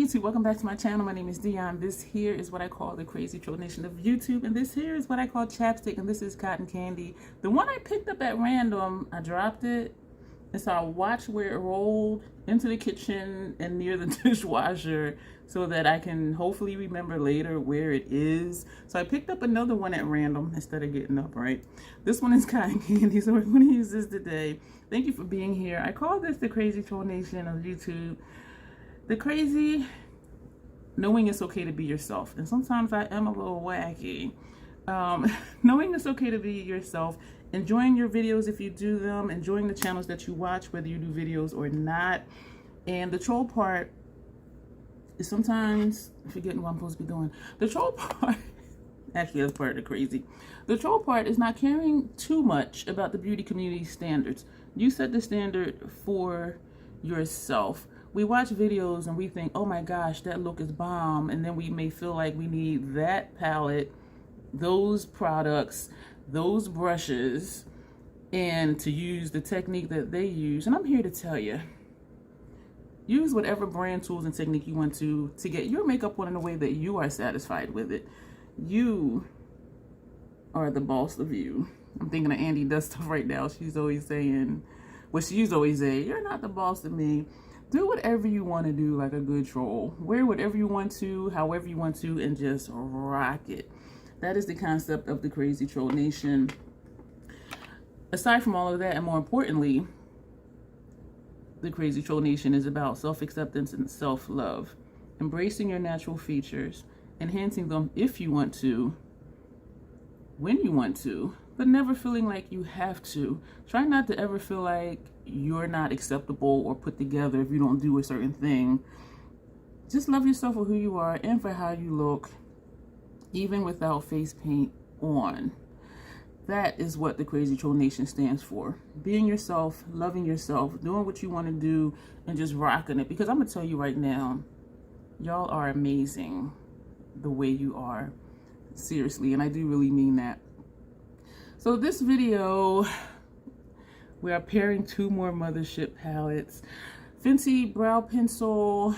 YouTube, welcome back to my channel. My name is Dion. This here is what I call the crazy troll nation of YouTube, and this here is what I call chapstick, and this is cotton candy. The one I picked up at random, I dropped it, and so I watched where it rolled into the kitchen and near the dishwasher so that I can hopefully remember later where it is. So I picked up another one at random instead of getting up, right? This one is cotton candy, so we're going to use this today. Thank you for being here. I call this the crazy troll nation of YouTube. The crazy, knowing it's okay to be yourself. And sometimes I am a little wacky. Knowing it's okay to be yourself, enjoying your videos if you do them, enjoying the channels that you watch, whether you do videos or not. And the troll part is sometimes forgetting what I'm supposed to be doing. The troll part, actually that's part of the crazy. The troll part is not caring too much about the beauty community standards. You set the standard for yourself. We watch videos and we think, oh my gosh, that look is bomb. And then we may feel like we need that palette, those products, those brushes, and to use the technique that they use. And I'm here to tell you, use whatever brand tools and technique you want to get your makeup on in a way that you are satisfied with it. You are the boss of you. I'm thinking of Andy does stuff right now. She's always saying, well, she's always saying, you're not the boss of me. Do whatever you want to do like a good troll. Wear whatever you want to, however you want to, and just rock it. That is the concept of the crazy troll nation. Aside from all of that, and more importantly, the crazy troll nation is about self-acceptance and self-love. Embracing your natural features, enhancing them if you want to, when you want to, but never feeling like you have to. Try not to ever feel like you're not acceptable or put together if you don't do a certain thing. Just love yourself for who you are and for how you look, even without face paint on. That is what the crazy troll nation stands for. Being yourself, loving yourself, doing what you want to do, and just rocking it. Because I'm gonna tell you right now, y'all are amazing the way you are. Seriously, and I do really mean that. So this video, we are pairing two more Mothership palettes. Fenty Brow Pencil,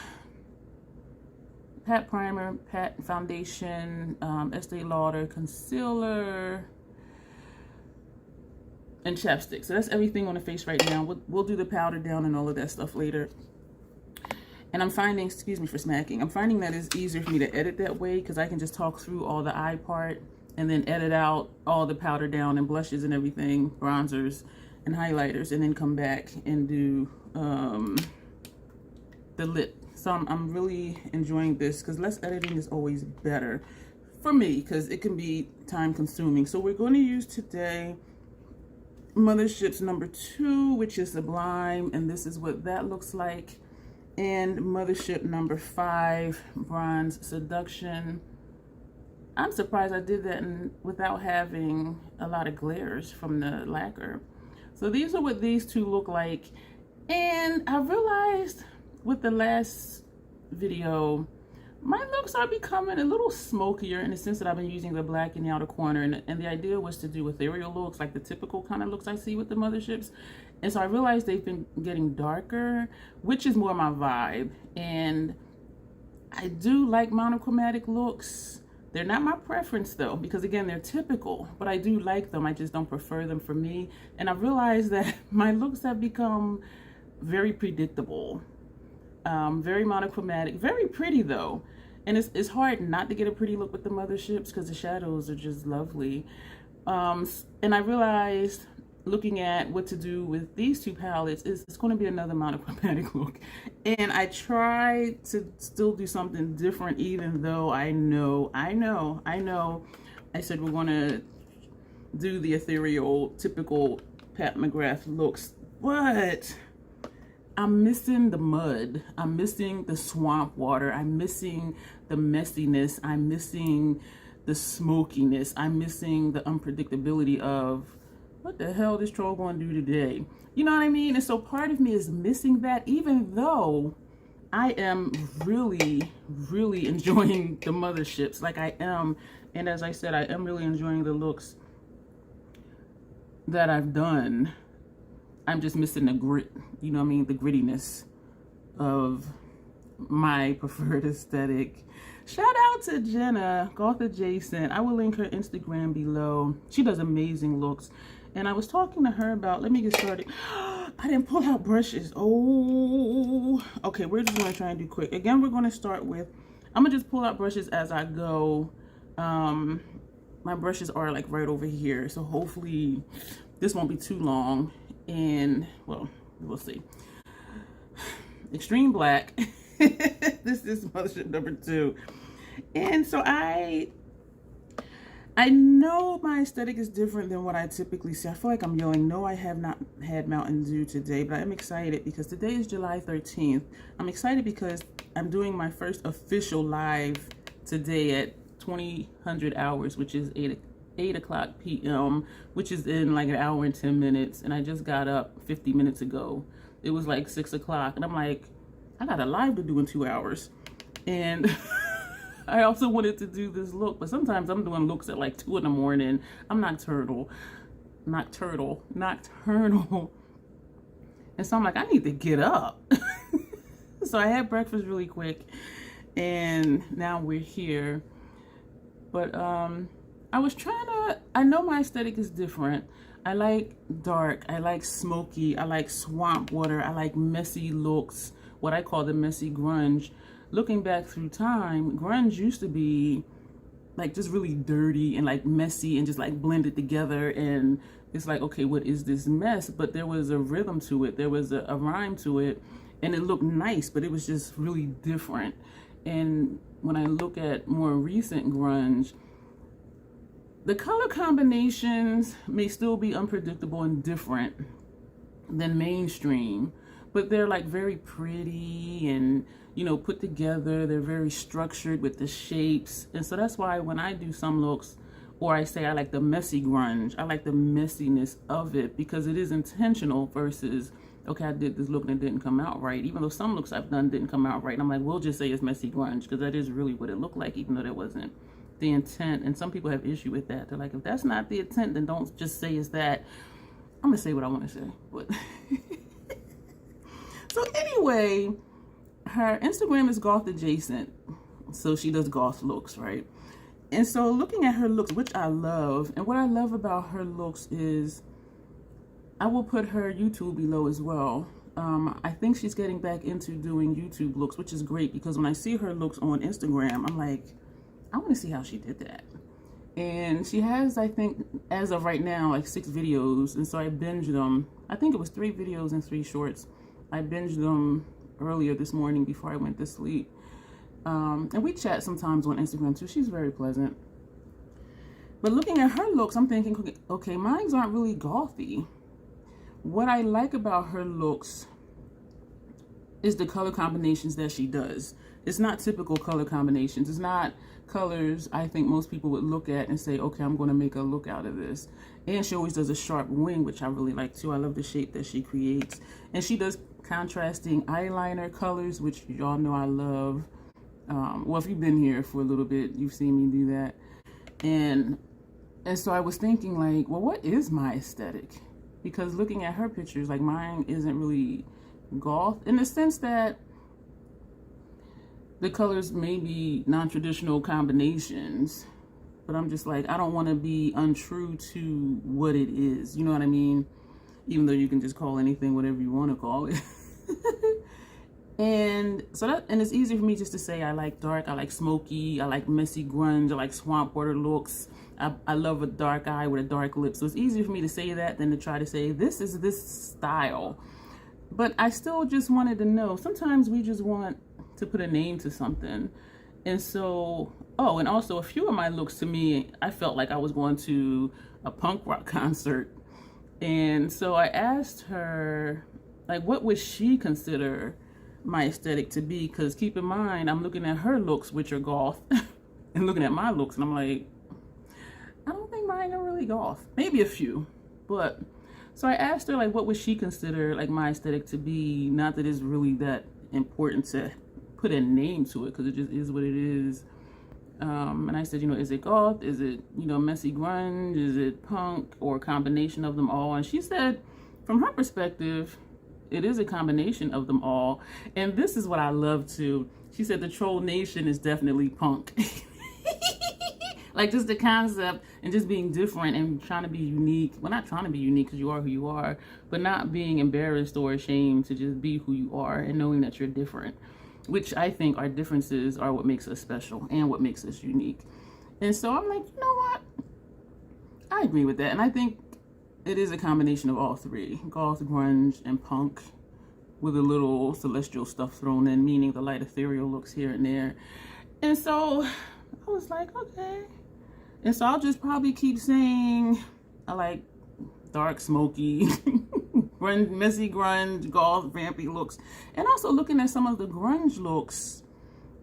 Pat Primer, Pat Foundation, Estee Lauder Concealer, and chapstick. So that's everything on the face right now. We'll do the powder down and all of that stuff later. And I'm finding, excuse me for smacking, I'm finding that it's easier for me to edit that way because I can just talk through all the eye part and then edit out all the powder down and blushes and everything, bronzers and highlighters, and then come back and do the lip. So I'm really enjoying this because less editing is always better for me because it can be time consuming. So we're going to use today Motherships #2, which is Sublime, and this is what that looks like. And Mothership #5, Bronze Seduction. I'm surprised I did that without having a lot of glares from the lacquer. So these are what these two look like. And I realized with the last video, my looks are becoming a little smokier in the sense that I've been using the black in the outer corner. And the idea was to do ethereal looks, like the typical kind of looks I see with the Motherships. And so I realized they've been getting darker, which is more my vibe. And I do like monochromatic looks. They're not my preference though, because again, they're typical, but I do like them. I just don't prefer them for me. And I realized that my looks have become very predictable, very monochromatic, very pretty though. And it's hard not to get a pretty look with the Motherships because the shadows are just lovely. And I realized looking at what to do with these two palettes is it's going to be another monochromatic look, and I try to still do something different, even though I know I said we're going to do the ethereal typical Pat McGrath looks, but I'm missing the mud, I'm missing the swamp water, I'm missing the messiness, I'm missing the smokiness, I'm missing the unpredictability of what the hell this troll gonna do today? You know what I mean? And so part of me is missing that, even though I am really, really enjoying the Motherships, like I am. And as I said, I am really enjoying the looks that I've done. I'm just missing the grit, you know what I mean? The grittiness of my preferred aesthetic. Shout out to Jenna, Goth Adjacent. I will link her Instagram below. She does amazing looks. And I was talking to her about, let me get started. I didn't pull out brushes. Oh, okay, we're just gonna try and do quick. Again, we're gonna start with, I'm gonna just pull out brushes as I go. My brushes are like right over here, so hopefully this won't be too long. And well, we'll see. Extreme Black. This is Mothership number 2. And so I know my aesthetic is different than what I typically see. I feel like I'm yelling. No, I have not had Mountain Dew today, but I'm excited because today is July 13th. I'm excited because I'm doing my first official live today at 2000 hours, which is 8 o'clock p.m., which is in like an hour and 10 minutes. And I just got up 50 minutes ago. It was like 6 o'clock. And I'm like, I got a live to do in 2 hours. And I also wanted to do this look, but sometimes I'm doing looks at like 2 in the morning. I'm nocturnal. And so I'm like, I need to get up. So I had breakfast really quick and now we're here. But I was trying to, I know my aesthetic is different. I like dark, I like smoky, I like swamp water, I like messy looks, what I call the messy grunge. Looking back through time, grunge used to be like just really dirty and like messy and just like blended together, and it's like, okay, what is this mess? But there was a rhythm to it, there was a rhyme to it, and it looked nice, but it was just really different. And when I look at more recent grunge, the color combinations may still be unpredictable and different than mainstream, but they're like very pretty and, you know, put together. They're very structured with the shapes. And so that's why when I do some looks, or I say I like the messy grunge, I like the messiness of it because it is intentional versus, okay, I did this look and it didn't come out right. Even though some looks I've done didn't come out right. And I'm like, we'll just say it's messy grunge because that is really what it looked like, even though that wasn't the intent. And some people have issue with that. They're like, if that's not the intent, then don't just say it's that. I'm gonna say what I want to say. But so anyway, her Instagram is Goth Adjacent, so she does goth looks, right? And so looking at her looks, which I love, and what I love about her looks is, I will put her YouTube below as well. I think she's getting back into doing YouTube looks, which is great because when I see her looks on Instagram, I'm like, I want to see how she did that. And she has, I think, as of right now, like 6 videos. And so I binged them. I think it was 3 videos and 3 shorts. I binged them earlier this morning before I went to sleep. And we chat sometimes on Instagram too. She's very pleasant. But looking at her looks, I'm thinking, okay, mine aren't really gothy. What I like about her looks is the color combinations that she does. It's not typical color combinations. It's not colors I think most people would look at and say, okay, I'm going to make a look out of this. And she always does a sharp wing, which I really like too. I love the shape that she creates. And she does contrasting eyeliner colors, which y'all know I love. Well, if you've been here for a little bit, you've seen me do that. And so I was thinking like, well, what is my aesthetic? Because looking at her pictures, like mine isn't really goth in the sense that the colors may be non-traditional combinations, but I'm just like, I don't want to be untrue to what it is. You know what I mean? Even though you can just call anything whatever you want to call it. And so and it's easy for me just to say I like dark, I like smoky, I like messy grunge, I like swamp water looks. I love a dark eye with a dark lip. So it's easier for me to say that than to try to say this is this style. But I still just wanted to know, sometimes we just want to put a name to something. And so, oh, and also a few of my looks, to me, I felt like I was going to a punk rock concert. And so I asked her, like, what would she consider my aesthetic to be? Because keep in mind, I'm looking at her looks, which are goth, and looking at my looks, and I'm like, I don't think mine are really goth. Maybe a few, but so I asked her, like, what would she consider like my aesthetic to be? Not that it's really that important to put a name to it, because it just is what it is. And I said, you know, is it goth? Is it, you know, messy grunge? Is it punk, or a combination of them all? And she said, from her perspective, it is a combination of them all. And this is what I love too. She said the troll nation is definitely punk. Like just the concept and just being different and trying to be unique. Well, not trying to be unique because you are who you are, but not being embarrassed or ashamed to just be who you are and knowing that you're different, which I think our differences are what makes us special and what makes us unique. And so I'm like, you know what? I agree with that. And I think it is a combination of all three, goth, grunge, and punk, with a little celestial stuff thrown in, meaning the light ethereal looks here and there. And so I was like, okay. And so I'll just probably keep saying I like dark, smoky, grunge, messy grunge, goth, vampy looks. And also looking at some of the grunge looks,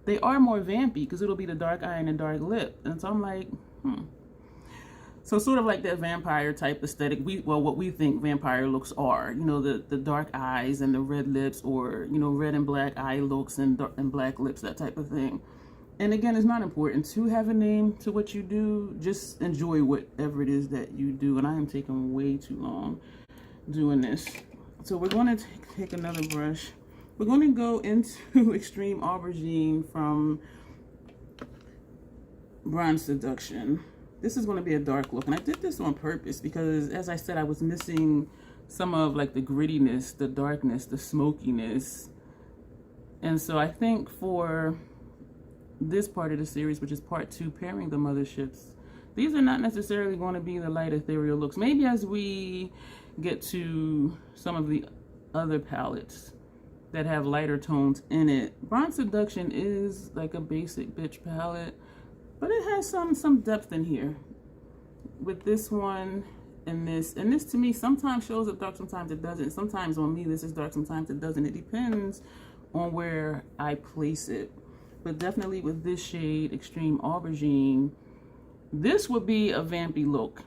they are more vampy because it'll be the dark eye and the dark lip. And so I'm like, So sort of like that vampire type aesthetic, what we think vampire looks are, you know, the dark eyes and the red lips, or, you know, red and black eye looks and black lips, that type of thing. And again, it's not important to have a name to what you do. Just enjoy whatever it is that you do. And I am taking way too long doing this. So we're going to take another brush. We're going to go into Extreme Aubergine from Bronze Seduction. This is going to be a dark look. And I did this on purpose because, as I said, I was missing some of like the grittiness, the darkness, the smokiness. And so I think for this part of the series, which is part 2, pairing the Motherships, these are not necessarily going to be the light ethereal looks. Maybe as we get to some of the other palettes that have lighter tones in it. Bronze Seduction is like a basic bitch palette, but it has some depth in here with this one and this. And this to me sometimes shows up dark, sometimes it doesn't. Sometimes on me this is dark, sometimes it doesn't. It depends on where I place it. But definitely with this shade, Extreme Aubergine, this would be a vampy look.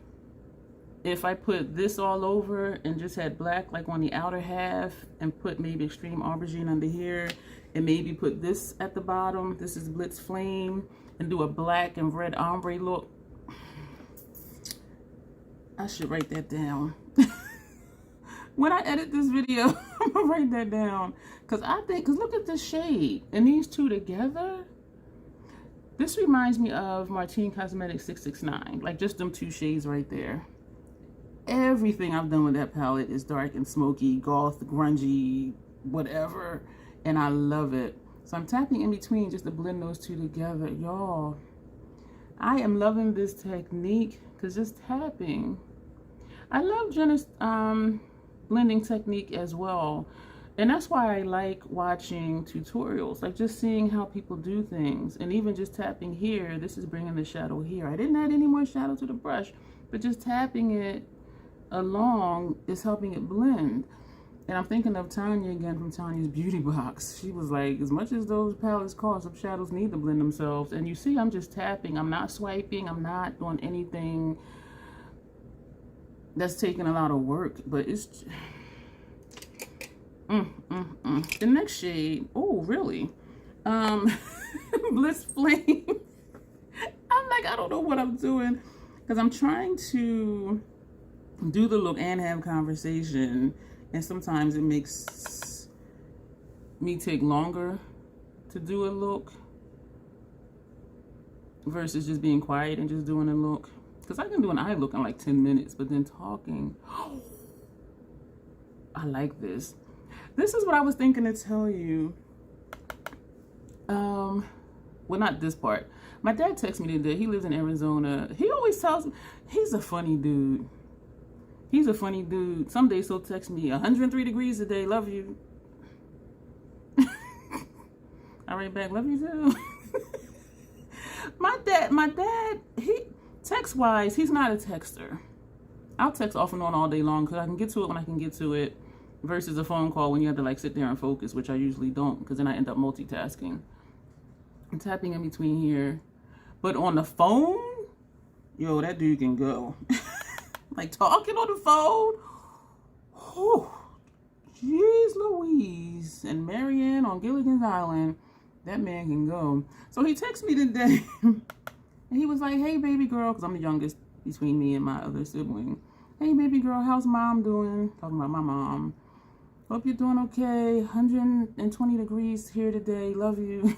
If I put this all over and just had black like on the outer half and put maybe Extreme Aubergine under here and maybe put this at the bottom, this is Blitz Flame, and do a black and red ombre look. I should write that down. When I edit this video, I'm gonna write that down. Cause look at this shade and these two together. This reminds me of Martine Cosmetics 669, like just them two shades right there. Everything I've done with that palette is dark and smoky, goth, grungy, whatever, and I love it. So I'm tapping in between just to blend those two together. Y'all, I am loving this technique because just tapping. I love Jenna's blending technique as well. And that's why I like watching tutorials, like just seeing how people do things. And even just tapping here, this is bringing the shadow here. I didn't add any more shadow to the brush, but just tapping it along is helping it blend. And I'm thinking of Tanya again from Tanya's Beauty Box. She was like, as much as those palettes cost, some shadows need to blend themselves. And you see, I'm just tapping. I'm not swiping. I'm not doing anything that's taking a lot of work, but it's the next shade. Oh, really? Bliss Flame. I'm like, I don't know what I'm doing because I'm trying to do the look and have conversation, and sometimes it makes me take longer to do a look versus just being quiet and just doing a look. Because I can do an eye look in like 10 minutes, but then talking, I like this. This is what I was thinking to tell you. Well, not this part. My dad texted me today. He lives in Arizona. He always tells me, he's a funny dude. He's a funny dude. Some days he'll text me 103 degrees today. Love you. I write back, love you too. My dad, he text-wise, he's not a texter. I'll text off and on all day long because I can get to it when I can get to it versus a phone call when you have to like sit there and focus, which I usually don't because then I end up multitasking. I'm tapping in between here. But on the phone, yo, that dude can go. Like talking on the phone. Oh, jeez Louise. And Marianne on Gilligan's Island, that man can go. So he texted me today. And he was like, hey, baby girl, because I'm the youngest between me and my other sibling. Hey, baby girl, how's mom doing? Talking about my mom. Hope you're doing okay. 120 degrees here today. Love you.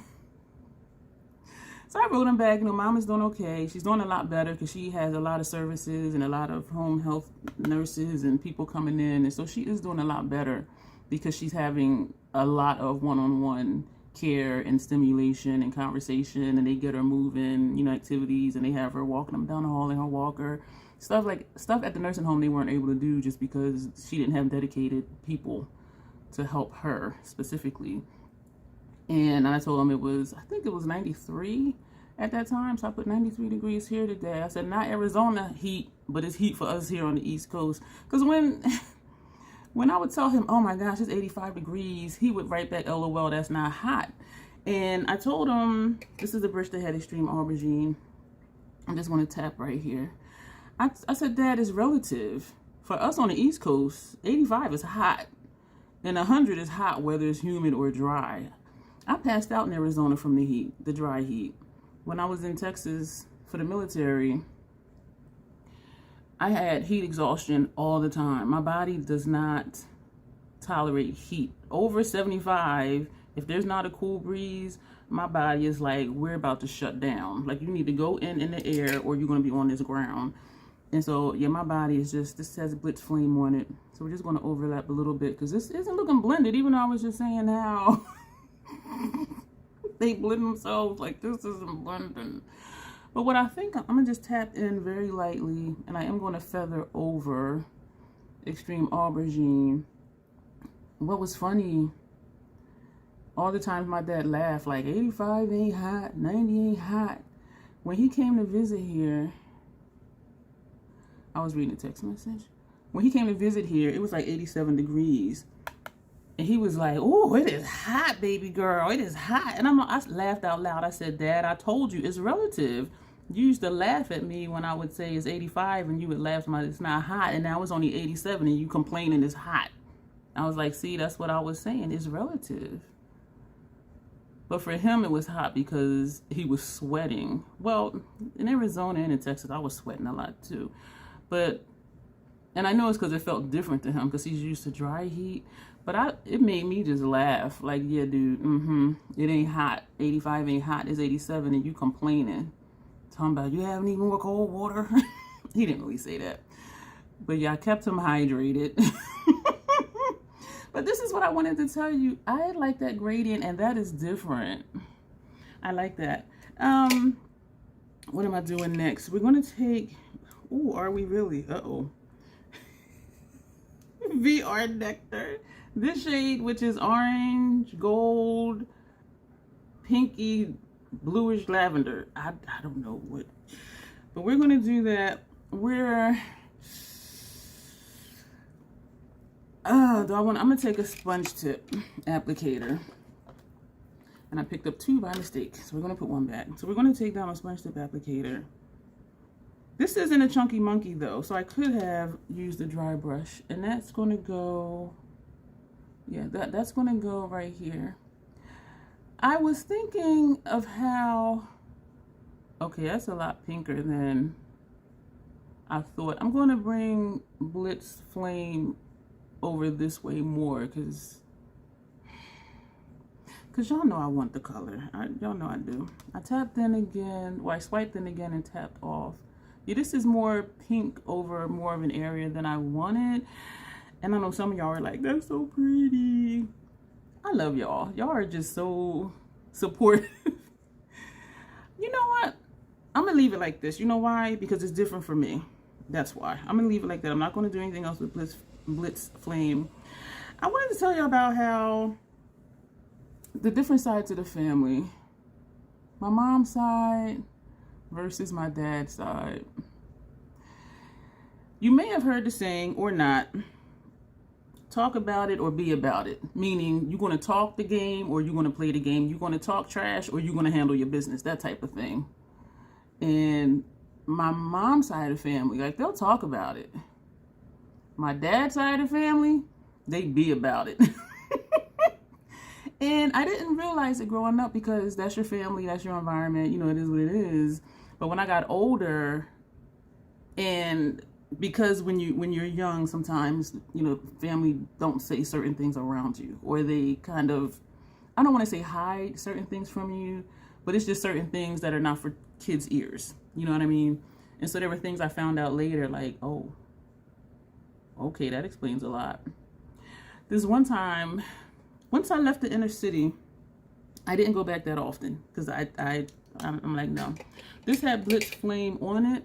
So I wrote him back, you know, Mom is doing okay. She's doing a lot better because she has a lot of services and a lot of home health nurses and people coming in. And so she is doing a lot better because she's having a lot of one-on-one care and stimulation and conversation, and they get her moving, you know, activities, and they have her walking them down the hall in her walker. Stuff at the nursing home they weren't able to do just because she didn't have dedicated people to help her specifically. And I told him I think it was 93 at that time. So I put 93 degrees here today. I said, not Arizona heat, but it's heat for us here on the East Coast. Because when I would tell him, oh my gosh, it's 85 degrees, he would write back, LOL, that's not hot. And I told him, this is the brush that had Extreme Aubergine. I just want to tap right here. I said, Dad, it's relative. For us on the East Coast, 85 is hot. And 100 is hot, whether it's humid or dry. I passed out in Arizona from the heat, the dry heat. When I was in Texas for the military, I had heat exhaustion all the time. My body does not tolerate heat. Over 75, if there's not a cool breeze, my body is like, we're about to shut down. Like, you need to go in the air or you're going to be on this ground. And so, yeah, my body is just, this has a blitz flame on it. So we're just going to overlap a little bit because this isn't looking blended, even though I was just saying how they blend themselves. Like, this isn't blending. But what I think, I'm going to just tap in very lightly, and I am going to feather over Extreme Aubergine. What was funny, all the times my dad laughed, like 85 ain't hot, 90 ain't hot. When he came to visit here, I was reading a text message. When he came to visit here, it was like 87 degrees. And he was like, oh, it is hot, baby girl. It is hot. And I laughed out loud. I said, Dad, I told you it's relative. You used to laugh at me when I would say it's 85 and you would laugh at it's not hot. And now it's only 87 and you complaining it's hot. I was like, see, that's what I was saying. It's relative. But for him, it was hot because he was sweating. Well, in Arizona and in Texas, I was sweating a lot too. And I know it's because it felt different to him because he's used to dry heat. But it made me just laugh. Like, yeah, dude, it ain't hot. 85 ain't hot. It's 87 and you complaining. Talking about, you have any more cold water? He didn't really say that. But yeah, I kept him hydrated. But this is what I wanted to tell you. I like that gradient, and that is different. I like that. What am I doing next? We're going to take... Ooh, are we really? Uh-oh. VR Nectar. This shade, which is orange, gold, pinky, bluish lavender. I don't know what. But we're going to do that. I'm going to take a sponge tip applicator. And I picked up 2 by mistake. So we're going to put 1 back. So we're going to take down a sponge tip applicator. This isn't a chunky monkey though, so I could have used a dry brush, and that's going to go, yeah, that's going to go right here. I was thinking of how, okay, that's a lot pinker than I thought. I'm going to bring Blitz Flame over this way more because y'all know I want the color. Y'all know I do. I tapped in again, or I swiped in again and tapped off. Yeah, this is more pink over more of an area than I wanted. And I know some of y'all are like, that's so pretty. I love y'all. Y'all are just so supportive. You know what? I'm going to leave it like this. You know why? Because it's different for me. That's why. I'm going to leave it like that. I'm not going to do anything else with Blitz Flame. I wanted to tell you about how the different sides of the family. My mom's side versus my dad's side. You may have heard the saying, or not, talk about it or be about it. Meaning, you're going to talk the game or you're going to play the game. You're going to talk trash or you're going to handle your business. That type of thing. And my mom's side of the family, like, they'll talk about it. My dad's side of the family, they be about it. And I didn't realize it growing up because that's your family, that's your environment. You know, it is what it is. But when I got older and because when you're young, sometimes, you know, family don't say certain things around you, or they kind of, I don't want to say hide certain things from you, but it's just certain things that are not for kids' ears. You know what I mean? And so there were things I found out later, like, oh, okay, that explains a lot. This one time, once I left the inner city, I didn't go back that often because I'm like, no. This had Blitz Flame on it.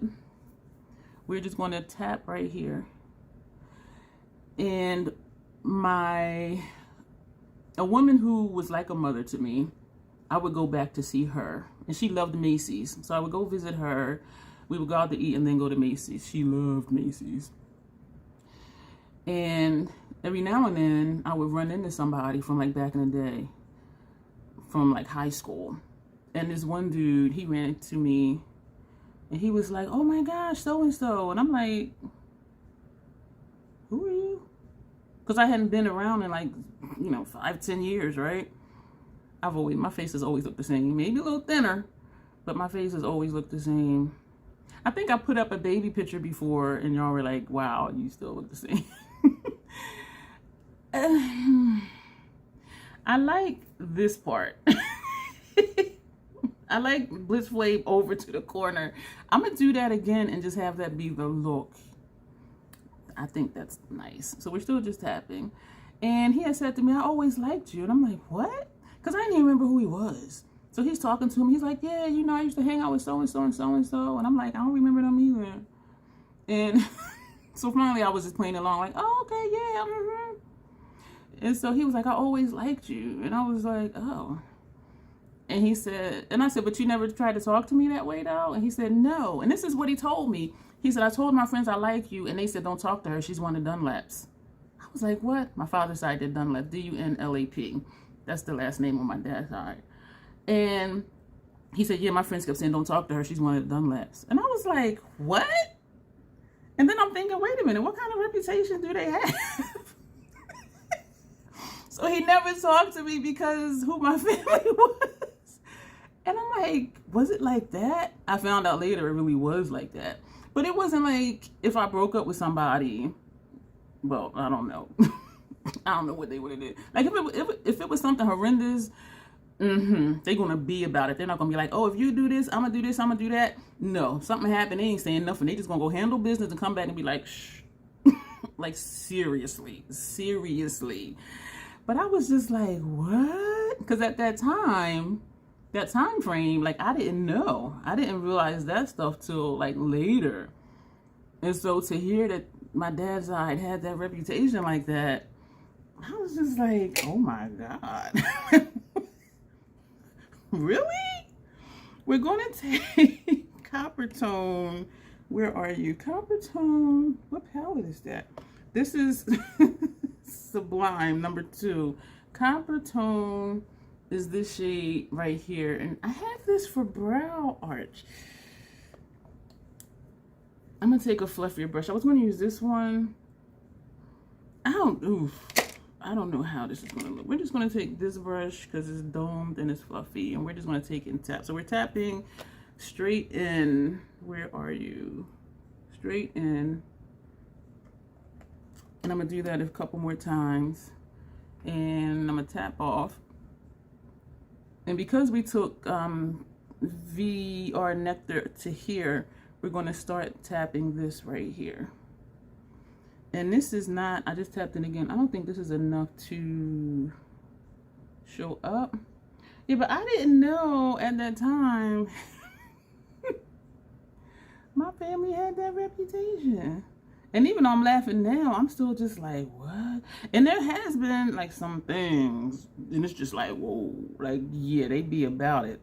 We're just going to tap right here. And a woman who was like a mother to me, I would go back to see her. And she loved Macy's. So I would go visit her. We would go out to eat and then go to Macy's. She loved Macy's. And every now and then I would run into somebody from like back in the day, from like high school. And this one dude, he ran into me and he was like, oh my gosh, so-and-so. And I'm like, who are you? Because I hadn't been around in like, you know, 5-10 years, right? My face has always looked the same. Maybe a little thinner, but my face has always looked the same. I think I put up a baby picture before and y'all were like, wow, you still look the same. I like this part. I like Blitz Flame over to the corner. I'm going to do that again and just have that be the look. I think that's nice. So we're still just tapping. And he had said to me, I always liked you. And I'm like, what? Because I didn't even remember who he was. So he's talking to him. He's like, yeah, you know, I used to hang out with so-and-so and so-and-so. And I'm like, I don't remember them either. And so finally I was just playing along like, oh, okay, yeah. Mm-hmm. And so he was like, I always liked you. And I was like, oh. And he said, and I said, but you never tried to talk to me that way though? And he said, no. And this is what he told me. He said, I told my friends I like you. And they said, don't talk to her. She's one of Dunlaps. I was like, what? My father's side did Dunlap, D-U-N-L-A-P. That's the last name on my dad's side. And he said, yeah, my friends kept saying, don't talk to her. She's one of the Dunlaps. And I was like, what? And then I'm thinking, wait a minute, what kind of reputation do they have? So he never talked to me because who my family was. And I'm like, was it like that? I found out later it really was like that. But it wasn't like if I broke up with somebody, well, I don't know. I don't know what they would have did. Like if it was something horrendous, they're going to be about it. They're not going to be like, oh, if you do this, I'm going to do this, I'm going to do that. No, something happened. They ain't saying nothing. They just going to go handle business and come back and be like, shh. Like, seriously. But I was just like, what? Because at that time frame, like, I didn't know. I didn't realize that stuff till, like, later. And so to hear that my dad's side had that reputation like that, I was just like, oh, my God. Really? We're going to take Copper Tone. Where are you? Copper Tone. What palette is that? This is Sublime #2. Copper Tone is this shade right here. And I have this for brow arch. I'm going to take a fluffier brush. I was going to use this one. I don't know how this is going to look. We're just going to take this brush because it's domed and it's fluffy. And we're just going to take it and tap. So we're tapping straight in. Where are you? Straight in. And I'm going to do that a couple more times. And I'm going to tap off. And because we took VR Nectar to here, we're going to start tapping this right here. And this is not, I just tapped it again. I don't think this is enough to show up. Yeah, but I didn't know at that time my family had that reputation. And even though I'm laughing now, I'm still just like, what? And there has been like some things, and it's just like, whoa, like, yeah, they be about it.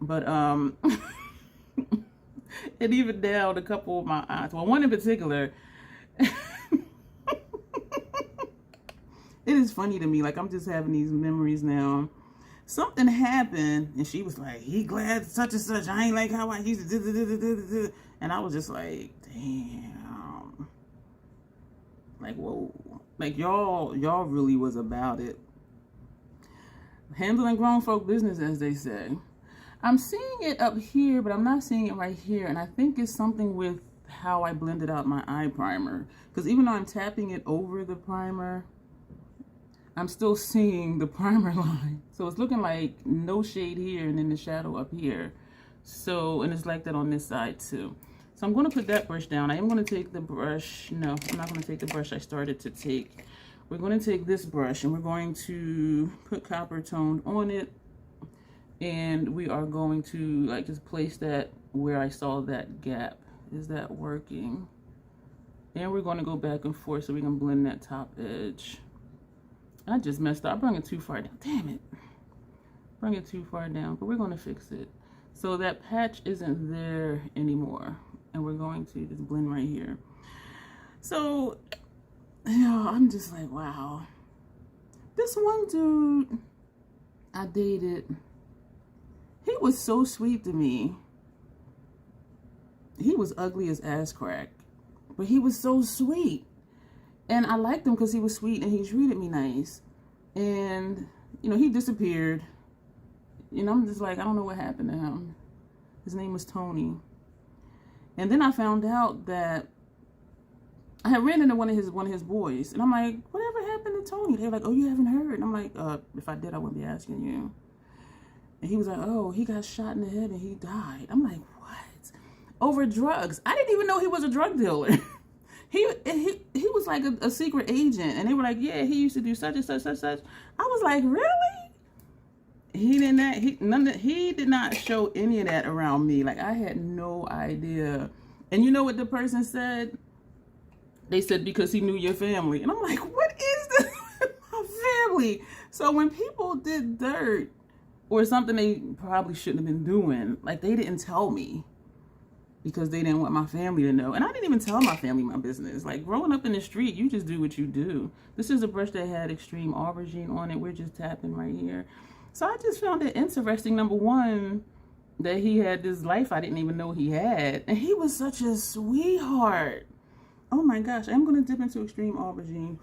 But, and even down a couple of my aunts, well, one in particular, it is funny to me. Like, I'm just having these memories now. Something happened, and she was like, he glad such and such. I ain't like how I used to do. And I was just like, damn. Like, whoa. Like, y'all really was about it. Handling grown folk business, as they say. I'm seeing it up here, but I'm not seeing it right here. And I think it's something with how I blended out my eye primer. Because even though I'm tapping it over the primer, I'm still seeing the primer line. So it's looking like no shade here and then the shadow up here. So, and it's like that on this side too. So I'm going to put that brush down. I am going to take the brush. No, I'm not going to take the brush I started to take. We're going to take this brush and we're going to put copper toned on it. And we are going to like just place that where I saw that gap. Is that working? And we're going to go back and forth so we can blend that top edge. I just messed up. I brought it too far down. Damn it. Bring it too far down, but we're going to fix it. So that patch isn't there anymore. And we're going to just blend right here. So, yeah, I'm just like, wow. This one dude I dated, he was so sweet to me. He was ugly as ass crack, but he was so sweet. And I liked him because he was sweet and he treated me nice. And, you know, he disappeared. You know, I'm just like, I don't know what happened to him. His name was Tony. And then I found out that I had ran into one of his boys. And I'm like, whatever happened to Tony? They were like, oh, you haven't heard? And I'm like, if I did, I wouldn't be asking you. And he was like, oh, he got shot in the head and he died. I'm like, what? Over drugs. I didn't even know he was a drug dealer. He was like a secret agent. And they were like, yeah, he used to do such and such, such, such. I was like, really? He did not show any of that around me. Like, I had no idea. And you know what the person said? They said, because he knew your family. And I'm like, what is this? My family. So when people did dirt or something they probably shouldn't have been doing, like, they didn't tell me because they didn't want my family to know. And I didn't even tell my family my business. Like, growing up in the street, you just do what you do. This is a brush that had extreme aubergine on it. We're just tapping right here. So I just found it interesting, number one, that he had this life I didn't even know he had. And he was such a sweetheart. Oh my gosh, I'm going to dip into extreme aubergine.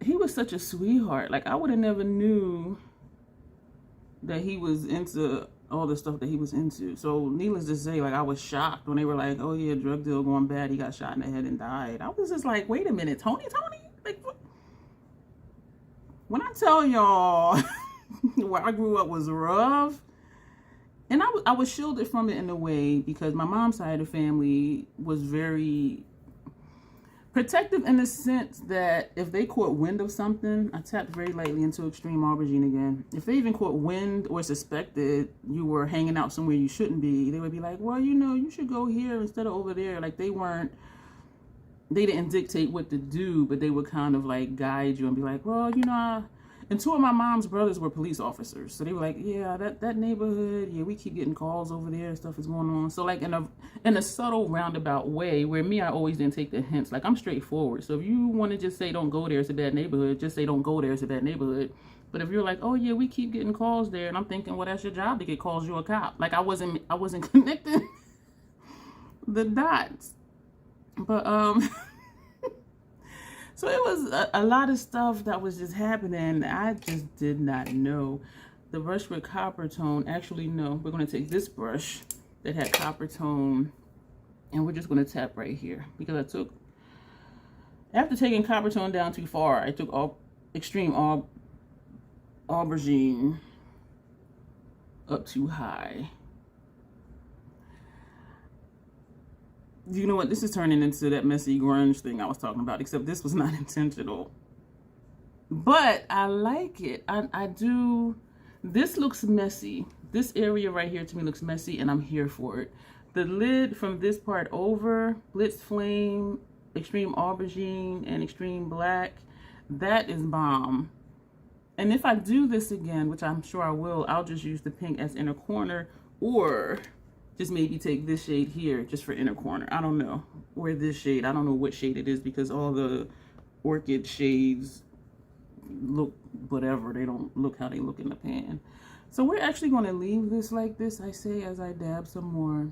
He was such a sweetheart. Like, I would have never knew that he was into all the stuff that he was into. So needless to say, like, I was shocked when they were like, oh yeah, drug deal going bad. He got shot in the head and died. I was just like, wait a minute, Tony? Like, what? When I tell y'all where I grew up was rough, and I was shielded from it in a way because my mom's side of the family was very protective in the sense that if they caught wind of something, I tapped very lightly into extreme aubergine again. If they even caught wind or suspected you were hanging out somewhere you shouldn't be, they would be like, well, you know, you should go here instead of over there. Like, they didn't dictate what to do, but they would kind of like guide you and be like, well, you know, and two of my mom's brothers were police officers. So they were like, yeah, that neighborhood, yeah, we keep getting calls over there, stuff is going on. So like in a subtle roundabout way, where me, I always didn't take the hints. Like, I'm straightforward. So if you want to just say don't go there, it's a bad neighborhood, just say don't go there, it's a bad neighborhood. But if you're like, oh yeah, we keep getting calls there, and I'm thinking, well, that's your job to get calls, you're a cop. Like, I wasn't connecting the dots. But so it was a lot of stuff that was just happening. I just did not know. The brush with copper tone, actually, no. We're going to take this brush that had copper tone, and we're just going to tap right here. Because after taking copper tone down too far, I took extreme aubergine up too high. You know what? This is turning into that messy grunge thing I was talking about, except this was not intentional. But I like it. I do. This looks messy. This area right here to me looks messy, and I'm here for it. The lid from this part over, Blitz Flame, Extreme Aubergine, and Extreme Black, that is bomb. And if I do this again, which I'm sure I will, I'll just use the pink as inner corner, or just maybe take this shade here just for inner corner. I don't know. Or this shade. I don't know what shade it is because all the orchid shades look whatever. They don't look how they look in the pan. So we're actually going to leave this like this, I say, as I dab some more.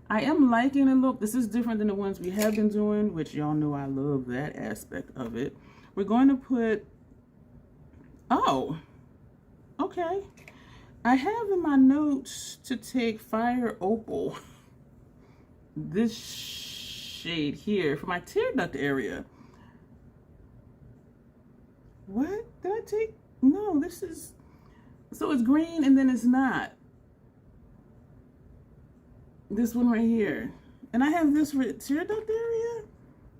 I am liking the look. This is different than the ones we have been doing, which y'all know I love that aspect of it. We're going to put... Oh, okay. I have in my notes to take Fire Opal. this shade here for my tear duct area. What did I take? No, this is, so it's green and then it's not. This one right here. And I have this for tear duct area.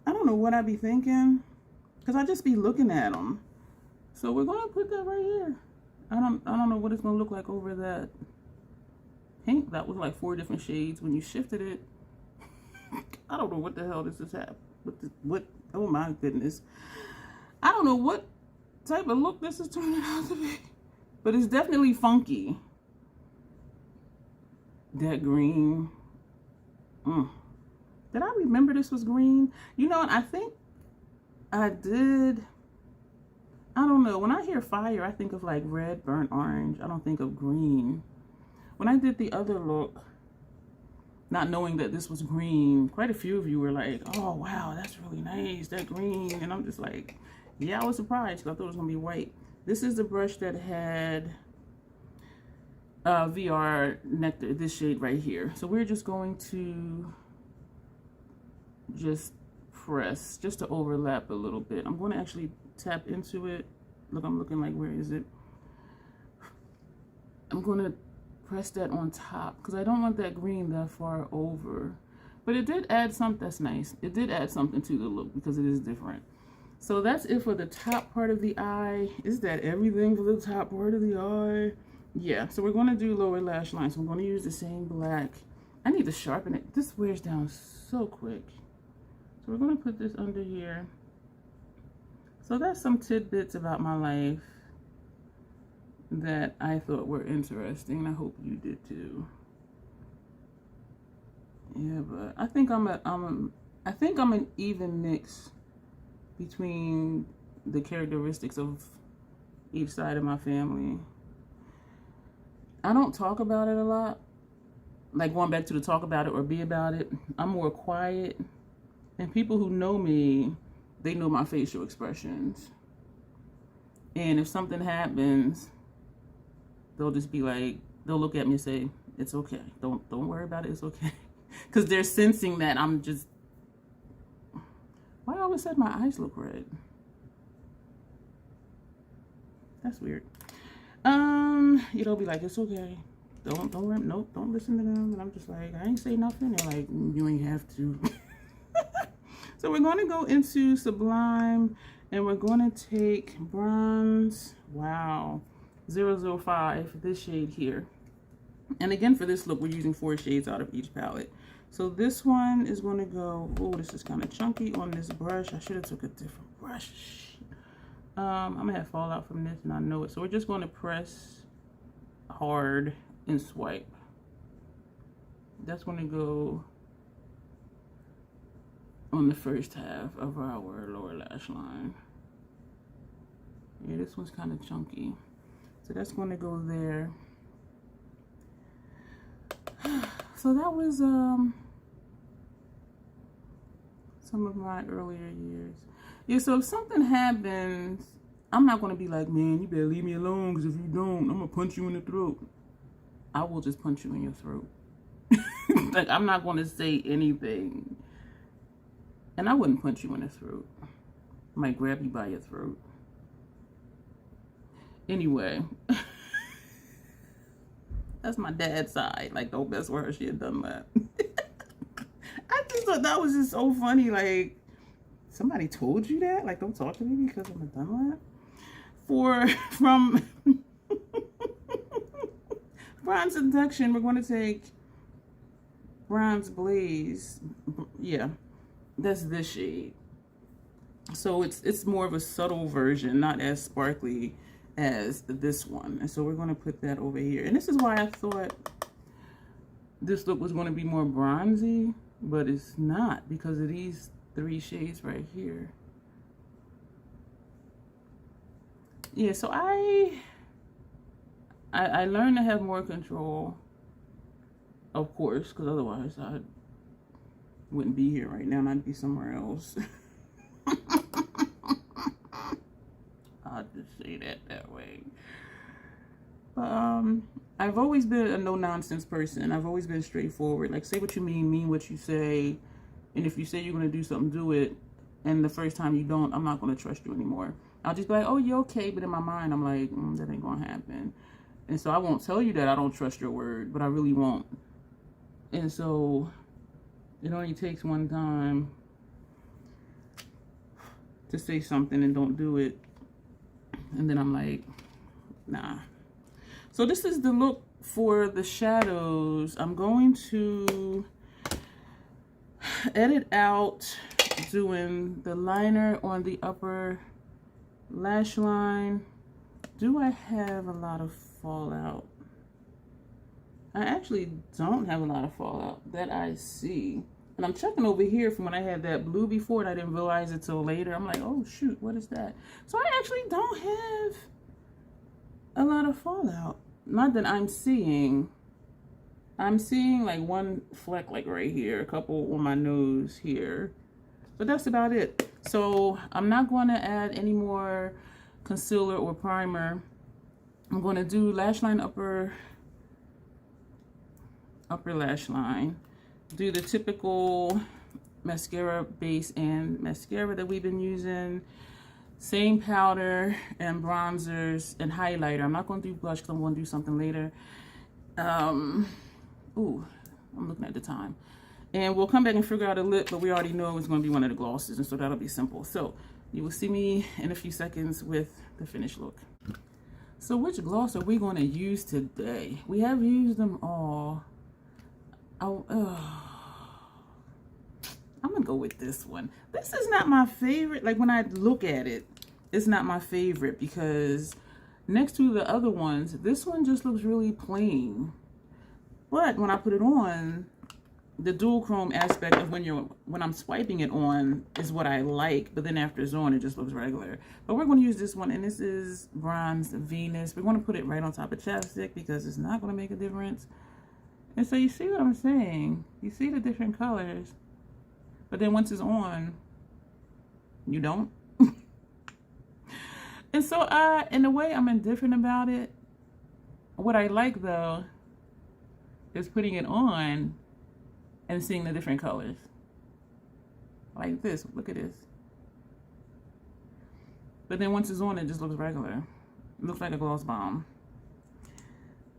I don't know what I be thinking, because I just be looking at them. So we're going to put that right here. I don't know what it's going to look like over that pink. That was like 4 different shades when you shifted it. I don't know what the hell this is happening. What, oh my goodness. I don't know what type of look this is turning out to be. But it's definitely funky. That green. Did I remember this was green? You know what? I think I did. I don't know. When I hear fire, I think of like red, burnt orange. I don't think of green. When I did the other look, not knowing that this was green, quite a few of you were like, oh, wow, that's really nice, that green. And I'm just like, yeah, I was surprised because I thought it was going to be white. This is the brush that had VR Nectar, this shade right here. So we're just going to just press, just to overlap a little bit. I'm going to actually tap into it. Look, I'm looking like, where is it? I'm going to press that on top because I don't want that green that far over. But it did add something, that's nice. It did add something to the look because it is different. So that's it for the top part of the eye. Is that everything for the top part of the eye? Yeah, so we're going to do lower lash line. So I'm going to use the same black. I need to sharpen it. This wears down so quick. So we're going to put this under here. So that's some tidbits about my life that I thought were interesting. I hope you did too. Yeah, but I think I'm an even mix between the characteristics of each side of my family. I don't talk about it a lot, like going back to the talk about it or be about it. I'm more quiet, and people who know me, they know my facial expressions. And if something happens, they'll just be like, they'll look at me and say, it's okay. Don't worry about it. It's okay. Because they're sensing that I'm just, why always said my eyes look red? That's weird. They'll be like, it's okay. Don't worry. Nope, don't listen to them. And I'm just like, I ain't say nothing. They're like, you ain't have to. So we're going to go into Sublime, and we're going to take bronze, wow, 005, this shade here. And again, for this look, we're using 4 shades out of each palette. So this one is going to go, oh, this is kind of chunky on this brush. I should have took a different brush. I'm going to have fallout from this, and I know it. So we're just going to press hard and swipe. That's going to go on the first half of our lower lash line. Yeah, this one's kind of chunky. So that's going to go there. So that was some of my earlier years. Yeah, so if something happens, I'm not going to be like, man, you better leave me alone, because if you don't, I'm going to punch you in the throat. I will just punch you in your throat. Like, I'm not going to say anything. And I wouldn't punch you in the throat. I might grab you by your throat. Anyway. That's my dad's side. Like, don't mess with her. She had done that. I just thought that was just so funny. Like, somebody told you that? Like, don't talk to me because I'm a done that? From Bronze Seduction, we're going to take Bronze Blaze. Yeah, that's this shade. So it's more of a subtle version, not as sparkly as this one. And so we're going to put that over here. And this is why I thought this look was going to be more bronzy, but it's not, because of these 3 shades right here. Yeah, so I learned to have more control, of course, because otherwise I wouldn't be here right now and I'd be somewhere else. I'll just say that way. But I've always been a no-nonsense person. I've always been straightforward. Like, say what you mean what you say. And if you say you're going to do something, do it. And the first time you don't, I'm not going to trust you anymore. I'll just be like, oh, you're okay. But in my mind, I'm like, that ain't going to happen. And so I won't tell you that I don't trust your word, but I really won't. And so it only takes one time to say something and don't do it. And then I'm like, nah. So this is the look for the shadows. I'm going to edit out doing the liner on the upper lash line. Do I have a lot of fallout? I actually don't have a lot of fallout that I see. And I'm checking over here from when I had that blue before and I didn't realize it till later. I'm like, oh shoot, what is that? So I actually don't have a lot of fallout. Not that I'm seeing. I'm seeing like one fleck like right here, a couple on my nose here. But that's about it. So I'm not going to add any more concealer or primer. I'm going to do lash line, upper lash line. Do the typical mascara base and mascara that we've been using. Same powder and bronzers and highlighter. I'm not going to do blush because I'm going to do something later. Ooh, I'm looking at the time. And we'll come back and figure out a lip, but we already know it's going to be one of the glosses, and so that'll be simple. So you will see me in a few seconds with the finished look. So which gloss are we going to use today? We have used them all. I'm gonna go with this one. This is not my favorite. Like when I look at it, it's not my favorite because next to the other ones, this one just looks really plain. But when I put it on, the dual chrome aspect of when I'm swiping it on is what I like, but then after it's on, it just looks regular. But we're going to use this one, and this is Bronze Venus. We're going to put it right on top of chapstick because it's not going to make a difference. And so you see what I'm saying? You see the different colors, but then once it's on, you don't. And so in a way, I'm indifferent about it. What I like though is putting it on and seeing the different colors. Like this, look at this. But then once it's on, it just looks regular. It looks like a gloss bomb.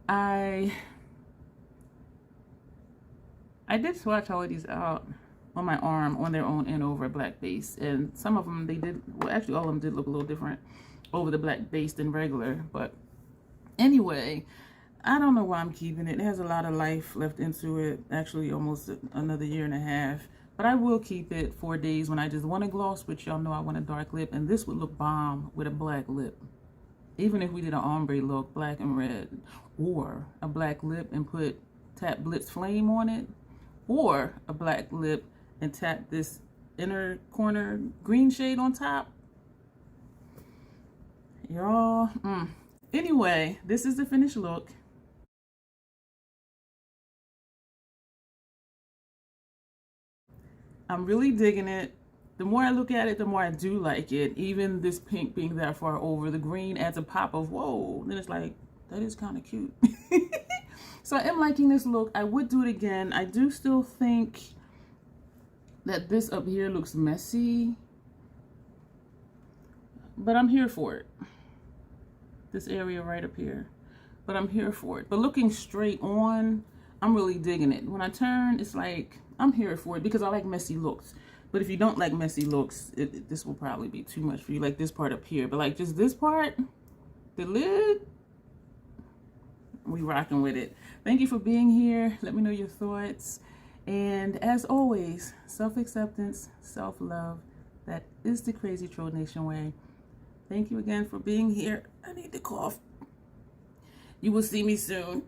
I did swatch all of these out on my arm on their own and over a black base. And some of them, they did, well actually all of them did look a little different over the black base than regular. But anyway, I don't know why I'm keeping it. It has a lot of life left into it. Actually almost another year and a half. But I will keep it 4 days when I just want a gloss, which y'all know I want a dark lip. And this would look bomb with a black lip. Even if we did an ombre look, black and red. Or a black lip and tap Blitz Flame on it. Or a black lip and tap this inner corner green shade on top. Y'all, Anyway, this is the finished look. I'm really digging it. The more I look at it, the more I do like it. Even this pink being that far over, the green adds a pop of whoa. Then it's like, that is kind of cute. So I am liking this look. I would do it again. I do still think that this up here looks messy, but I'm here for it. This area right up here, but I'm here for it. But looking straight on, I'm really digging it. When I turn, it's like, I'm here for it because I like messy looks. But if you don't like messy looks, this will probably be too much for you. Like this part up here, but like just this part, the lid, we rocking with it. Thank you for being here. Let me know your thoughts. And as always, self-acceptance, self-love. That is the Crazy Troll Nation way. Thank you again for being here. I need to cough. You will see me soon.